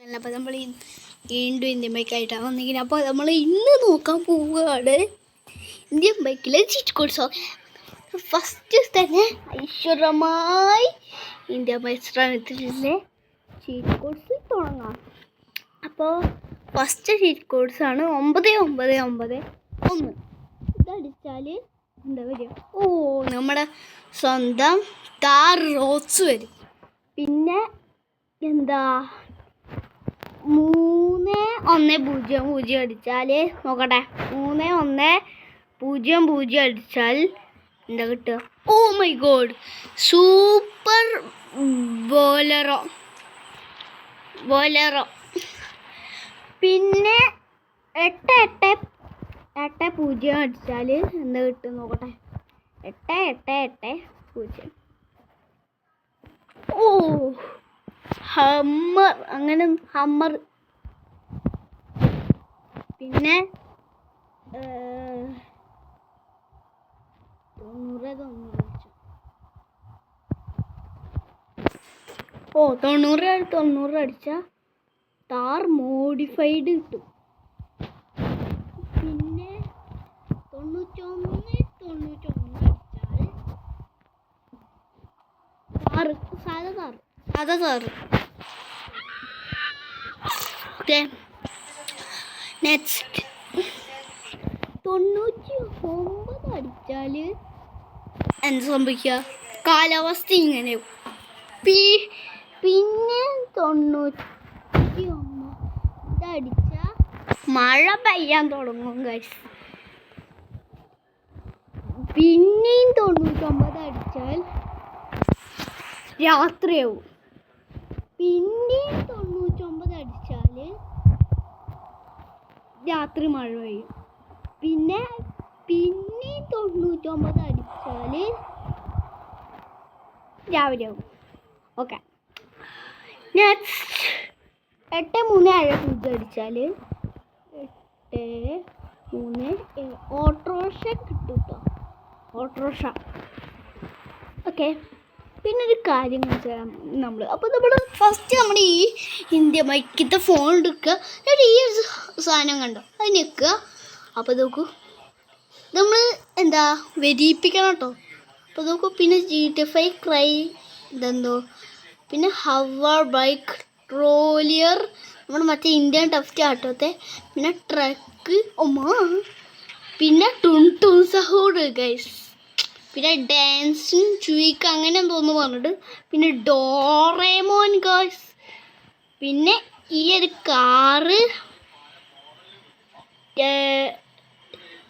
അപ്പോൾ നമ്മൾ വീണ്ടും ഇന്ത്യൻ ബൈക്കായിട്ടാണ് വന്നിരിക്കുന്നത്. അപ്പോൾ നമ്മൾ ഇന്ന് നോക്കാൻ പോവുകയാണ് ഇന്ത്യൻ ബൈക്കിലെ ചീറ്റ് കോഡ്സ്. ഫസ്റ്റ് തന്നെ ഐശ്വര്യമായി ഇന്ത്യൻ ബൈക്ക് ശ്രമത്തിലെ ചീറ്റ് കോഡ്സ് തുടങ്ങാം. അപ്പോൾ ഫസ്റ്റ് ചീറ്റ് കോഡ്സാണ് 9991. ഇതടിച്ചാൽ എന്താ വരിക? നമ്മുടെ സ്വന്തം കാർ റോഡ്സ് വരും. പിന്നെ എന്താ 3100 അടിച്ചാൽ നോക്കട്ടെ, 3100 അടിച്ചാൽ എന്താ കിട്ടുക? Oh my God, super Bolero. പിന്നെ 8880 അടിച്ചാൽ എന്താ കിട്ടും നോക്കട്ടെ, 8880. ഓ ഹമ്മർ, അങ്ങനെ ഹമ്മർ. പിന്നെ 90 അടിച്ച താർ മോഡിഫൈഡ് കിട്ടും. പിന്നെ 99 അടിച്ചാൽ സാധാ താറ്. ഓക്കെ, നെക്സ്റ്റ് 99 അടിച്ചാൽ എന്ത് സംഭവിക്കുക? കാലാവസ്ഥ ഇങ്ങനെ. പിന്നെ 91 അടിച്ചാൽ മഴ പെയ്യാൻ തുടങ്ങും ഗൈസ്. പിന്നെയും 99 അടിച്ചാൽ രാത്രിയാവും. പിന്നെയും 99 അടിച്ചാൽ രാത്രി മഴ പെയ്യും. പിന്നെയും 99 അടിച്ചാൽ രാവിലെ ആവും. ഓക്കെ, നെക്സ്റ്റ് 8370 അടിച്ചാൽ 83 ഓട്ടോറിക്ഷ കിട്ടും കേട്ടോ, ഓട്ടോറിക്ഷ. ഓക്കെ, പിന്നെ ഒരു കാര്യം നമ്മൾ ഫസ്റ്റ് നമ്മുടെ ഈ ഇന്ത്യ ബൈക്കിൻ്റെ ഫോൺ എടുക്കുക. എന്നിട്ട് ഈ ഒരു സാധനം കണ്ടോ, അത് നിൽക്കുക. അപ്പോൾ നോക്കൂ, നമ്മൾ എന്താ വരിപ്പിക്കണം കേട്ടോ. അപ്പോൾ നോക്കൂ, പിന്നെ GT5 ക്രൈ ഇതെന്തോ, പിന്നെ ഹവർ ബൈക്ക് ട്രോലിയർ, നമ്മുടെ മറ്റേ ഇന്ത്യൻ ടഫ്റ്റ് ആട്ടത്തെ, പിന്നെ ട്രക്ക് പിന്നെ ടുൺ സഹോഡ് ഗൈസ്, പിന്നെ ഡാൻസിങ് ചുയിക്ക് അങ്ങനെ എന്തോന്ന് പറഞ്ഞിട്ട്, പിന്നെ ഡോറേമോൻ ഗൈസ്, പിന്നെ ഈ ഒരു